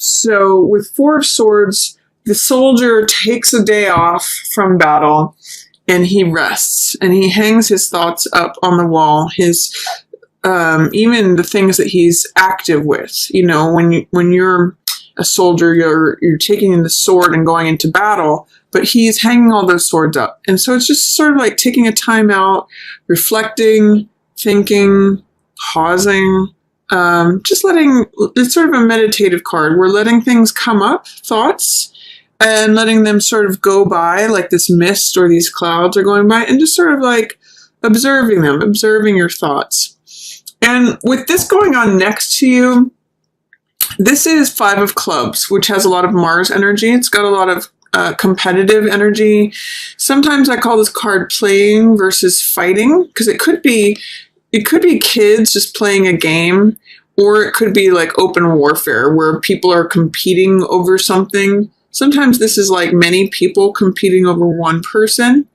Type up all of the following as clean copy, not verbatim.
So with Four of Swords, the soldier takes a day off from battle and he rests and he hangs his thoughts up on the wall. His even the things that he's active with. You know, when you're a soldier, you're taking the sword and going into battle, but he's hanging all those swords up. And so it's just sort of like taking a time out, reflecting, thinking, pausing, just letting, it's sort of a meditative card. We're letting things come up, thoughts, and letting them sort of go by, like this mist or these clouds are going by, and just sort of like observing them, observing your thoughts. And with this going on next to you, this is Five of Clubs, which has a lot of Mars energy. It's got a lot of competitive energy. Sometimes I call this card playing versus fighting, because it could be kids just playing a game, or it could be like open warfare where people are competing over something. Sometimes this is like many people competing over one person,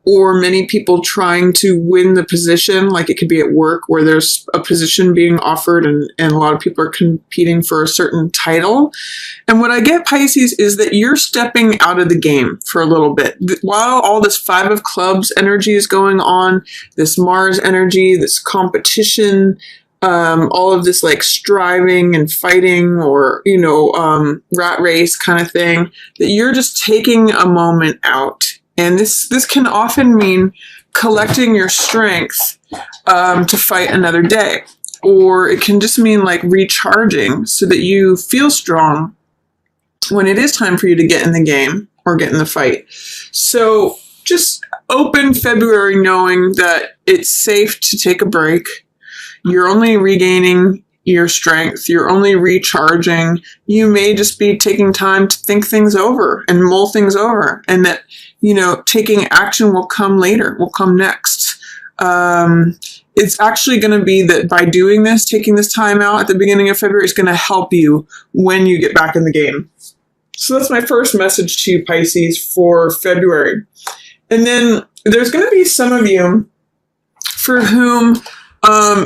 or many people trying to win the position. Like it could be at work where there's a position being offered and a lot of people are competing for a certain title. And what I get, Pisces, is that you're stepping out of the game for a little bit. While all this Five of Clubs energy is going on, this Mars energy, this competition, all of this like striving and fighting, or, you know, rat race kind of thing, that you're just taking a moment out. And this can often mean collecting your strength to fight another day. Or it can just mean like recharging so that you feel strong when it is time for you to get in the game or get in the fight. So just open February knowing that it's safe to take a break. You're only regaining your strength. You're only recharging. You may just be taking time to think things over and mull things over, and that, you know, taking action will come later, will come next. It's actually going to be that by doing this, taking this time out at the beginning of February, is going to help you when you get back in the game. So that's my first message to you, Pisces, for February. And then there's going to be some of you for whom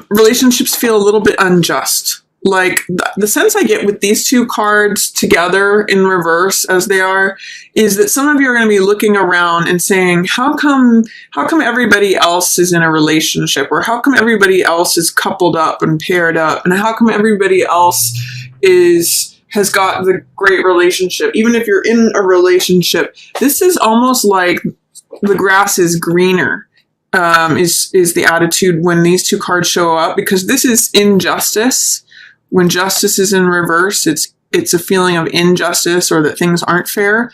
relationships feel a little bit unjust. Like the sense I get with these two cards together in reverse as they are, is that some of you are going to be looking around and saying, how come everybody else is in a relationship? Or how come everybody else is coupled up and paired up? And how come everybody else has got the great relationship? Even if you're in a relationship, this is almost like the grass is greener. Is the attitude when these two cards show up, because this is injustice. When justice is in reverse, it's a feeling of injustice or that things aren't fair.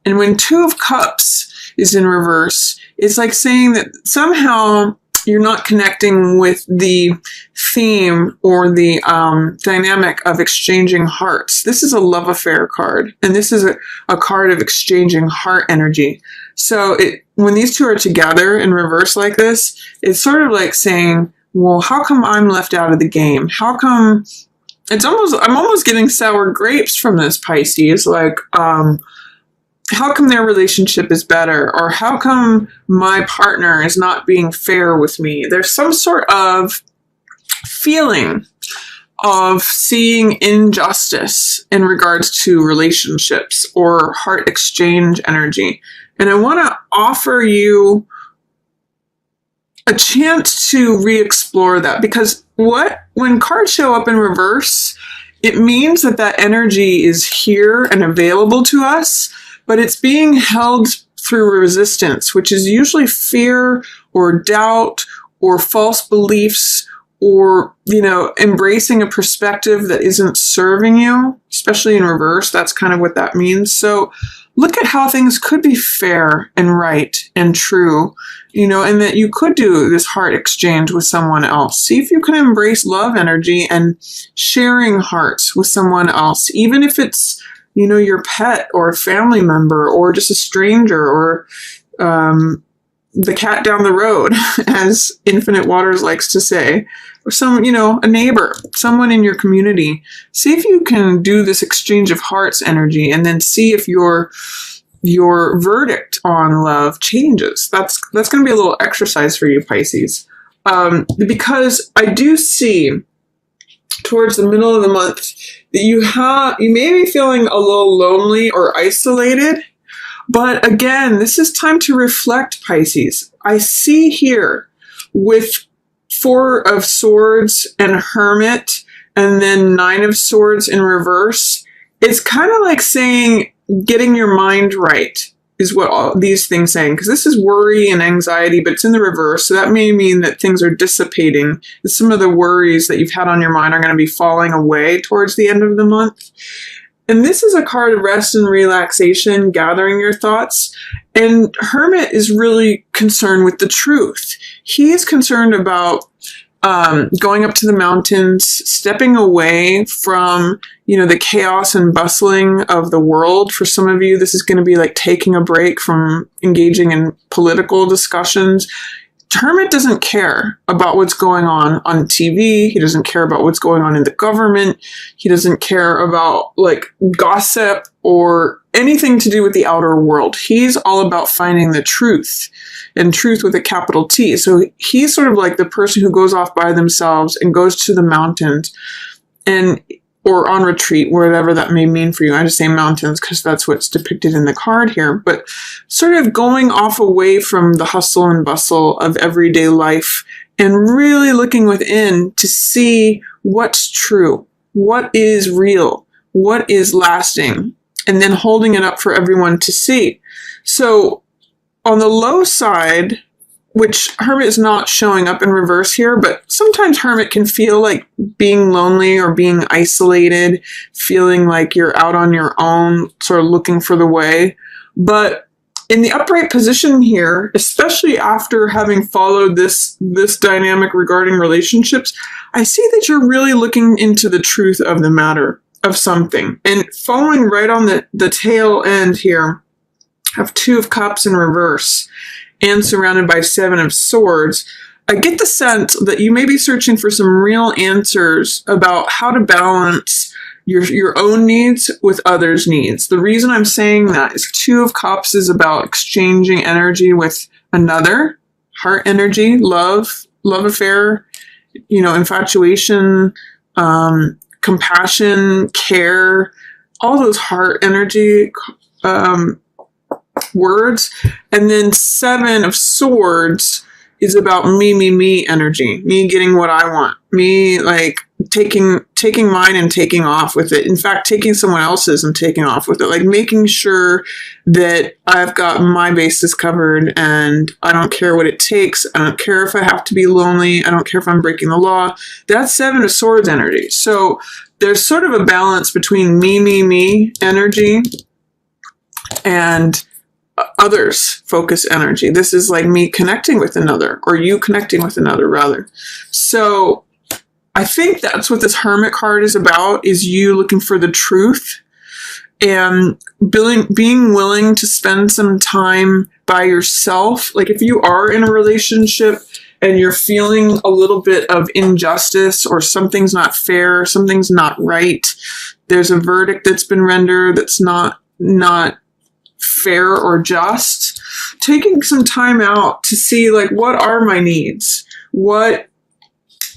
And when Two of Cups is in reverse, it's like saying that somehow you're not connecting with the theme or the dynamic of exchanging hearts. This is a love affair card, and this is a card of exchanging heart energy. So when these two are together in reverse like this, it's sort of like saying, well, how come I'm left out of the game? How come I'm almost getting sour grapes from this, Pisces. Like, how come their relationship is better? Or how come my partner is not being fair with me? There's some sort of feeling of seeing injustice in regards to relationships or heart exchange energy. And I want to offer you a chance to re-explore that, because when cards show up in reverse, it means that energy is here and available to us, but it's being held through resistance, which is usually fear or doubt or false beliefs, or, you know, embracing a perspective that isn't serving you, especially in reverse. That's kind of what that means. So look at how things could be fair and right and true, you know, and that you could do this heart exchange with someone else. See if you can embrace love energy and sharing hearts with someone else, even if it's, you know, your pet or a family member or just a stranger or the cat down the road, as Infinite Waters likes to say, or some, you know, a neighbor, someone in your community. See if you can do this exchange of hearts energy, and then see if your verdict on love changes. That's going to be a little exercise for you, Pisces, because I do see towards the middle of the month that you may be feeling a little lonely or isolated. But again, this is time to reflect, Pisces. I see here with Four of Swords and Hermit, and then Nine of Swords in reverse. It's kind of like saying getting your mind right is what all these things saying, because this is worry and anxiety, but it's in the reverse. So that may mean that things are dissipating. Some of the worries that you've had on your mind are going to be falling away towards the end of the month. And this is a card of rest and relaxation, gathering your thoughts. And Hermit is really concerned with the truth. He is concerned about going up to the mountains, stepping away from, the chaos and bustling of the world. For some of you, this is going to be like taking a break from engaging in political discussions. Hermit doesn't care about what's going on TV. He doesn't care about what's going on in the government. He doesn't care about gossip or anything to do with the outer world. He's all about finding the truth, and truth with a capital T. So he's sort of like the person who goes off by themselves and goes to the mountains or on retreat, whatever that may mean for you. I just say mountains because that's what's depicted in the card here. But sort of going off away from the hustle and bustle of everyday life and really looking within to see what's true, what is real, what is lasting, and then holding it up for everyone to see. So on the low side, which Hermit is not showing up in reverse here, but sometimes Hermit can feel like being lonely or being isolated, feeling like you're out on your own, sort of looking for the way. But in the upright position here, especially after having followed this dynamic regarding relationships, I see that you're really looking into the truth of the matter of something. And following right on the tail end here of Two of Cups in reverse, and surrounded by Seven of Swords, I get the sense that you may be searching for some real answers about how to balance your own needs with others' needs. The reason I'm saying that is Two of Cups is about exchanging energy with another, heart energy, love affair, infatuation, compassion, care, all those heart energy words. And then Seven of Swords is about me energy, me getting what I want, me taking mine and taking off with it. In fact, taking someone else's and taking off with it, making sure that I've got my bases covered and I don't care what it takes. I don't care if I have to be lonely. I don't care if I'm breaking the law. That's Seven of Swords energy. So there's sort of a balance between me energy and others focus energy. This is like me connecting with another, or you connecting with another rather. So I think that's what this Hermit card is about, is you looking for the truth and being willing to spend some time by yourself. If you are in a relationship and you're feeling a little bit of injustice, or something's not fair, something's not right, there's a verdict that's been rendered that's not fair or just, taking some time out to see what are my needs, where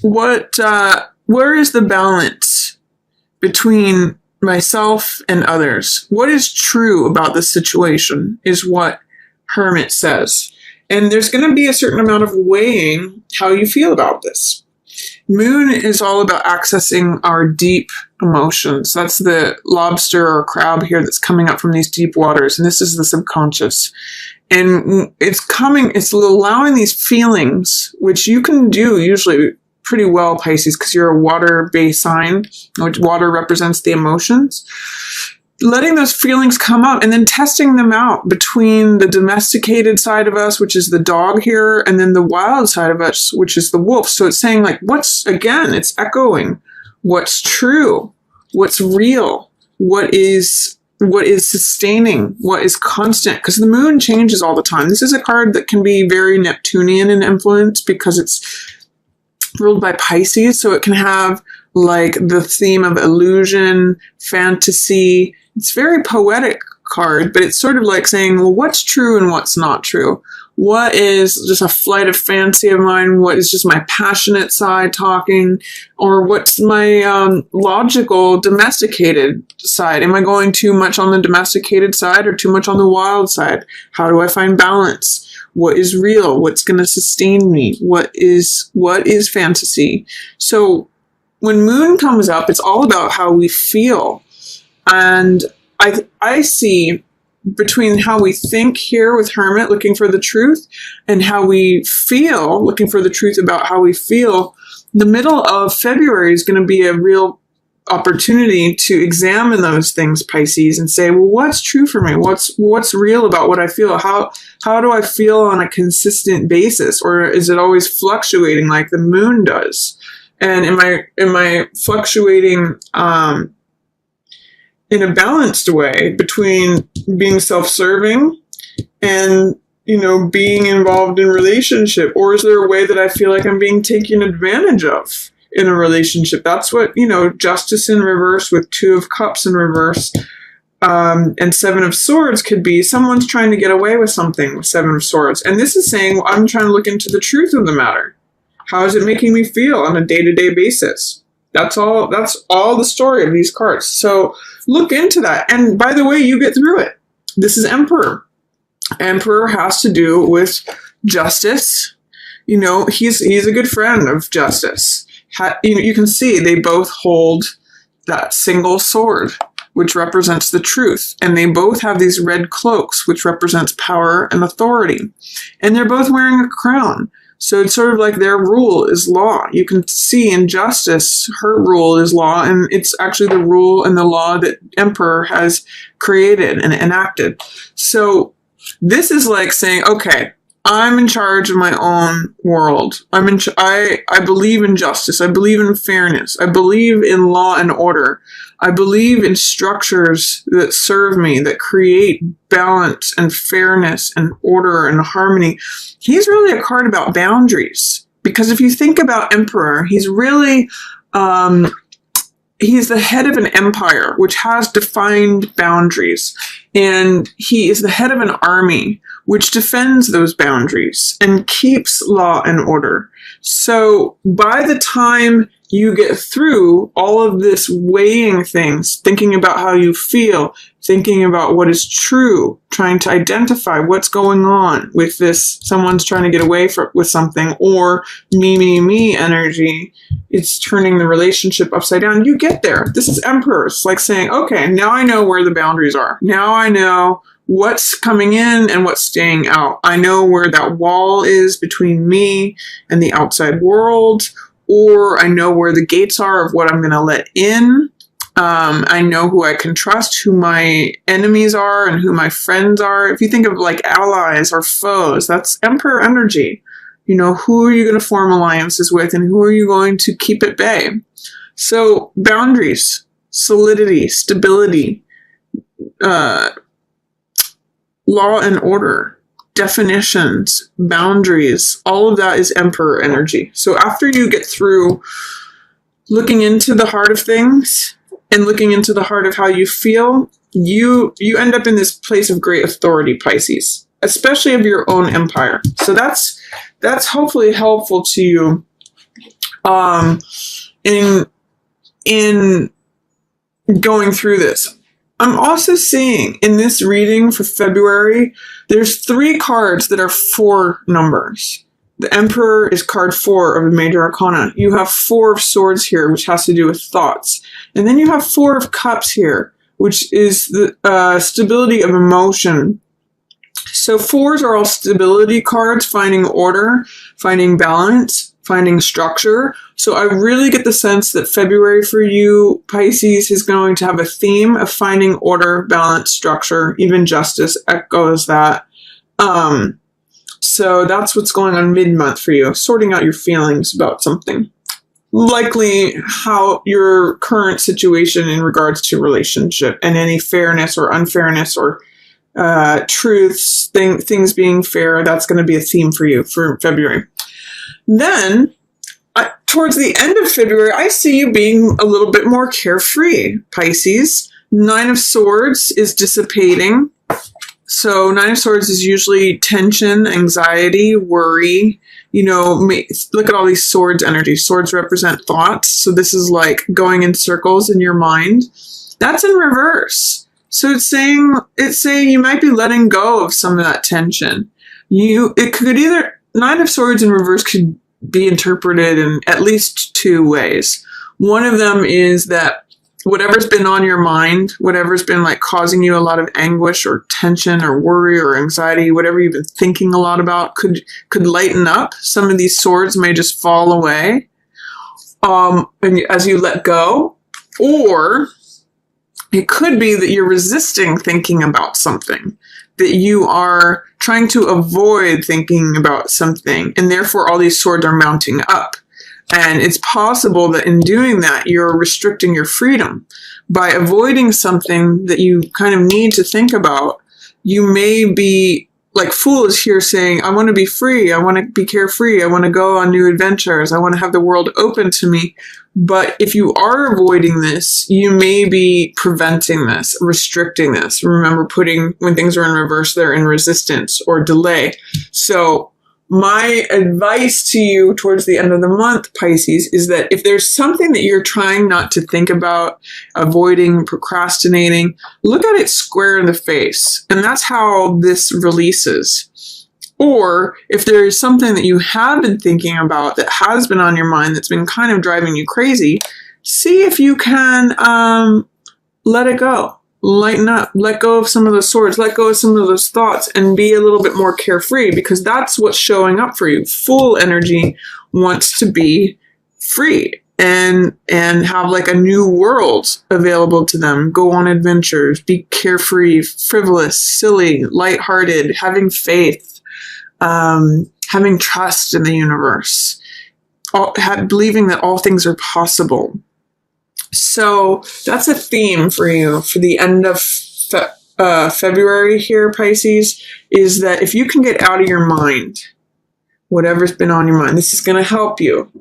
is the balance between myself and others, what is true about the situation is what Hermit says. And there's going to be a certain amount of weighing how you feel about this. Moon is all about accessing our deep emotions. That's the lobster or crab here that's coming up from these deep waters. And this is the subconscious. And it's allowing these feelings, which you can do usually pretty well, Pisces, because you're a water-based sign, which water represents the emotions. Letting those feelings come up and then testing them out between the domesticated side of us, which is the dog here, and then the wild side of us, which is the wolf. So it's saying it's echoing what's true, what's real, what is sustaining, what is constant, because the moon changes all the time. This is a card that can be very Neptunian in influence because it's ruled by Pisces, so it can have the theme of illusion, fantasy. It's very poetic card, but it's sort of like saying, well, what's true and what's not true? What is just a flight of fancy of mine? What is just my passionate side talking? Or what's my logical, domesticated side? Am I going too much on the domesticated side or too much on the wild side? How do I find balance? What is real? What's going to sustain me? What is fantasy? So when moon comes up, it's all about how we feel. And I see between how we think here with Hermit, looking for the truth, and how we feel, looking for the truth about how we feel, the middle of February is going to be a real opportunity to examine those things, Pisces, and say, well, what's true for me? What's real about what I feel? How do I feel on a consistent basis? Or is it always fluctuating like the moon does? And am I fluctuating in a balanced way between being self-serving and, being involved in relationship? Or is there a way that I feel like I'm being taken advantage of in a relationship? That's what, Justice in reverse with Two of Cups in reverse and Seven of Swords could be someone's trying to get away with something with Seven of Swords. And this is saying, well, I'm trying to look into the truth of the matter. How is it making me feel on a day-to-day basis? That's all the story of these cards. So look into that. And by the way, you get through it. This is Emperor. Emperor has to do with justice. He's a good friend of justice. You can see they both hold that single sword, which represents the truth. And they both have these red cloaks, which represents power and authority. And they're both wearing a crown. So it's sort of like their rule is law. You can see in Justice, her rule is law, and it's actually the rule and the law that Emperor has created and enacted. So this is like saying, okay, I'm in charge of my own world. I believe in justice. I believe in fairness. I believe in law and order. I believe in structures that serve me, that create balance and fairness and order and harmony. He's really a card about boundaries, because if you think about Emperor, he's really, he's the head of an empire which has defined boundaries, and he is the head of an army which defends those boundaries and keeps law and order. So by the time you get through all of this weighing things, thinking about how you feel, thinking about what is true, trying to identify what's going on with this, someone's trying to get away with something, or me energy, it's turning the relationship upside down. You get there. This is Emperor. It's like saying, okay, now I know where the boundaries are. Now I know what's coming in and what's staying out. I know where that wall is between me and the outside world, or I know where the gates are of what I'm going to let in. I know who I can trust, who my enemies are, and who my friends are. If you think of like allies or foes, that's Emperor energy. Who are you going to form alliances with, and who are you going to keep at bay? So boundaries, solidity, stability, law and order, definitions, boundaries, all of that is Emperor energy. So after you get through looking into the heart of things and looking into the heart of how you feel, you end up in this place of great authority, Pisces, especially of your own empire. So that's hopefully helpful to you in going through this. I'm also seeing in this reading for February, there's 3 cards that are 4 numbers. The Emperor is card 4 of the Major Arcana. You have 4 of Swords here, which has to do with thoughts. And then you have 4 of Cups here, which is the stability of emotion. So 4s are all stability cards, finding order, finding balance, finding structure. So I really get the sense that February for you, Pisces, is going to have a theme of finding order, balance, structure. Even Justice echoes that. So that's what's going on mid-month for you, sorting out your feelings about something. Likely how your current situation in regards to relationship and any fairness or unfairness or truths, things being fair, that's going to be a theme for you for February. Then, towards the end of February, I see you being a little bit more carefree, Pisces. Nine of Swords is dissipating. So Nine of Swords is usually tension, anxiety, worry. You know, look at all these swords energy. Swords represent thoughts. So this is like going in circles in your mind. That's in reverse. So it's saying you might be letting go of some of that tension. It could either, Nine of Swords in reverse could be interpreted in at least two ways. One of them is that whatever's been on your mind, whatever's been like causing you a lot of anguish or tension or worry or anxiety, whatever you've been thinking a lot about could lighten up. Some of these swords may just fall away and as you let go. Or it could be that you're resisting thinking about something, that you are trying to avoid thinking about something, and therefore all these swords are mounting up. And it's possible that in doing that, you're restricting your freedom. By avoiding something that you kind of need to think about, you may be, like Fool is here saying, I want to be free, I want to be carefree, I want to go on new adventures, I want to have the world open to me. But if you are avoiding this, you may be preventing this, restricting this. Remember, when things are in reverse, they're in resistance or delay. So my advice to you towards the end of the month, Pisces, is that if there's something that you're trying not to think about, avoiding, procrastinating, look at it square in the face. And that's how this releases. Or if there is something that you have been thinking about that has been on your mind that's been kind of driving you crazy, see if you can let it go. Lighten up, let go of some of those swords, let go of some of those thoughts, and be a little bit more carefree, because that's what's showing up for you. Full energy wants to be free and have like a new world available to them. Go on adventures, be carefree, frivolous, silly, lighthearted, having faith, having trust in the universe, believing that all things are possible. So that's a theme for you for the end of February here, Pisces, is that if you can get out of your mind whatever's been on your mind, this is going to help you.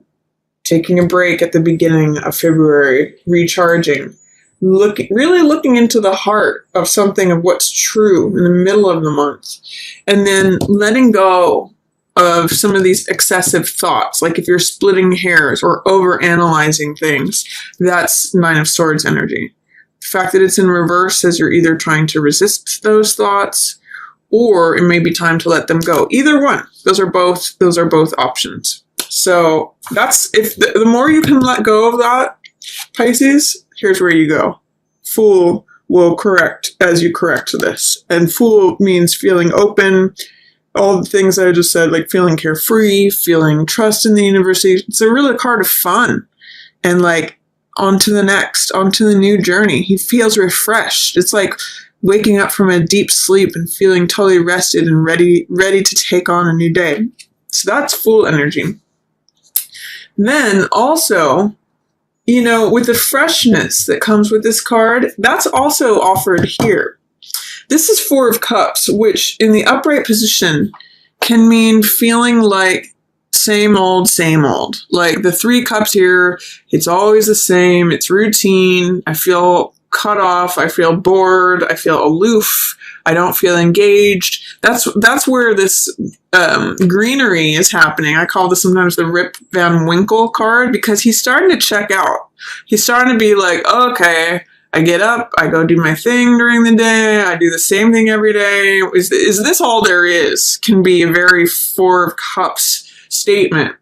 Taking a break at the beginning of February, recharging, really looking into the heart of something of what's true in the middle of the month, and then letting go of some of these excessive thoughts. Like if you're splitting hairs or over-analyzing things, that's Nine of Swords energy. The fact that it's in reverse says you're either trying to resist those thoughts, or it may be time to let them go. Either one. Those are both options. So that's, if the more you can let go of that, Pisces, here's where you go. Fool will correct as you correct this. And Fool means feeling open, all the things I just said, like feeling carefree, feeling trust in the universe. It's a really card of fun and like on to the new journey. He feels refreshed. It's like waking up from a deep sleep and feeling totally rested and ready to take on a new day. So that's Fool energy. Then also, you know, with the freshness that comes with this card, that's also offered here. This is Four of Cups, which in the upright position can mean feeling like same old, same old. Like the Three Cups here, it's always the same. It's routine. I feel cut off. I feel bored. I feel aloof. I don't feel engaged. That's where this greenery is happening. I call this sometimes the Rip Van Winkle card, because he's starting to check out. He's starting to be like, okay, I get up, I go do my thing during the day, I do the same thing every day. Is this all there is? Can be a very Four of Cups statement.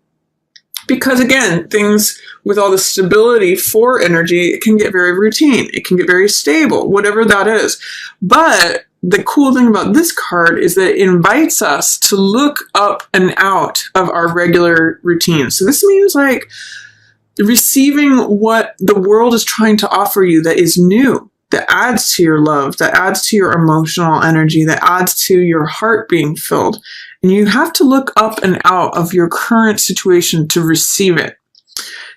Because again, things with all the stability for energy, it can get very routine. It can get very stable, whatever that is. But the cool thing about this card is that it invites us to look up and out of our regular routine. So this means like receiving what the world is trying to offer you that is new, that adds to your love, that adds to your emotional energy, that adds to your heart being filled. And you have to look up and out of your current situation to receive it.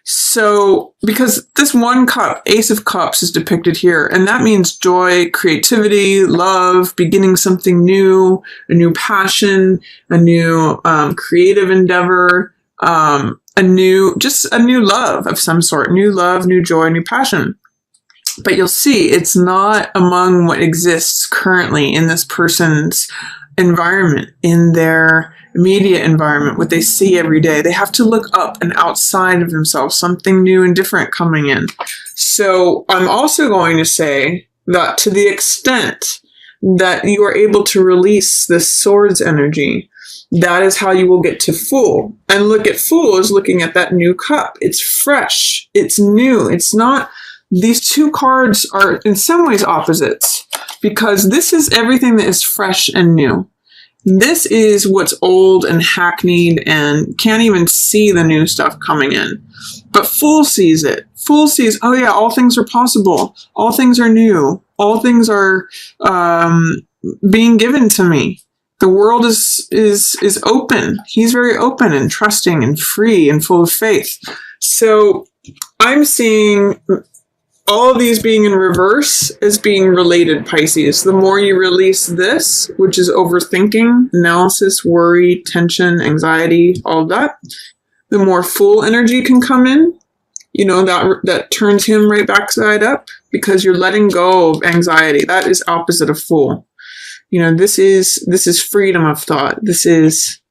So, because this one cup, Ace of Cups, is depicted here, and that means joy, creativity, love, beginning something new, a new passion, a new creative endeavor, a new love of some sort, new love, new joy, new passion. But you'll see it's not among what exists currently in this person's environment, in their immediate environment, what they see every day. They have to look up and outside of themselves, something new and different coming in. So I'm also going to say that to the extent that you are able to release this swords energy, that is how you will get to Fool. And look at Fool as looking at that new cup. It's fresh. It's new. It's not, these two cards are in some ways opposites, because this is everything that is fresh and new. This is what's old and hackneyed and can't even see the new stuff coming in. But Fool sees it. Fool sees, oh yeah, all things are possible. All things are new. All things are being given to me. The world is open. He's very open and trusting and free and full of faith. So I'm seeing all of these being in reverse as being related, Pisces. The more you release this, which is overthinking, analysis, worry, tension, anxiety, all of that, the more Fool energy can come in. You know, that turns him right backside up, because you're letting go of anxiety. That is opposite of Fool. You know, this is freedom of thought. This is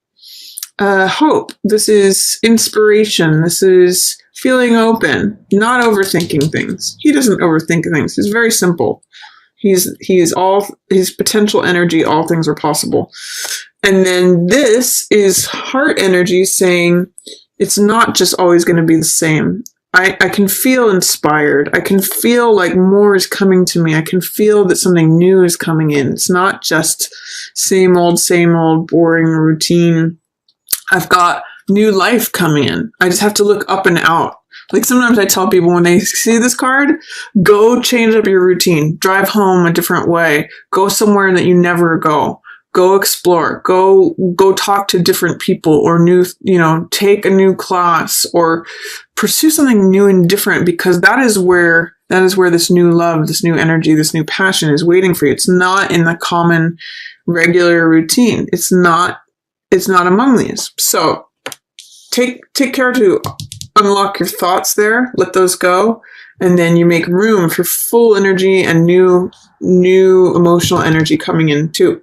hope. This is inspiration. This is feeling open, not overthinking things. He doesn't overthink things. He's very simple. He is all his potential energy. All things are possible. And then this is heart energy saying it's not just always going to be the same. I can feel inspired. I can feel like more is coming to me. I can feel that something new is coming in. It's not just same old, boring routine. I've got new life coming in. I just have to look up and out. Like sometimes I tell people when they see this card, go change up your routine. Drive home a different way. Go somewhere that you never go. Go explore, go talk to different people, or take a new class, or pursue something new and different, because that is where this new love, this new energy, this new passion is waiting for you. It's not in the common regular routine. It's not among these. So take care to unlock your thoughts there, let those go, and then you make room for Full energy and new emotional energy coming in too.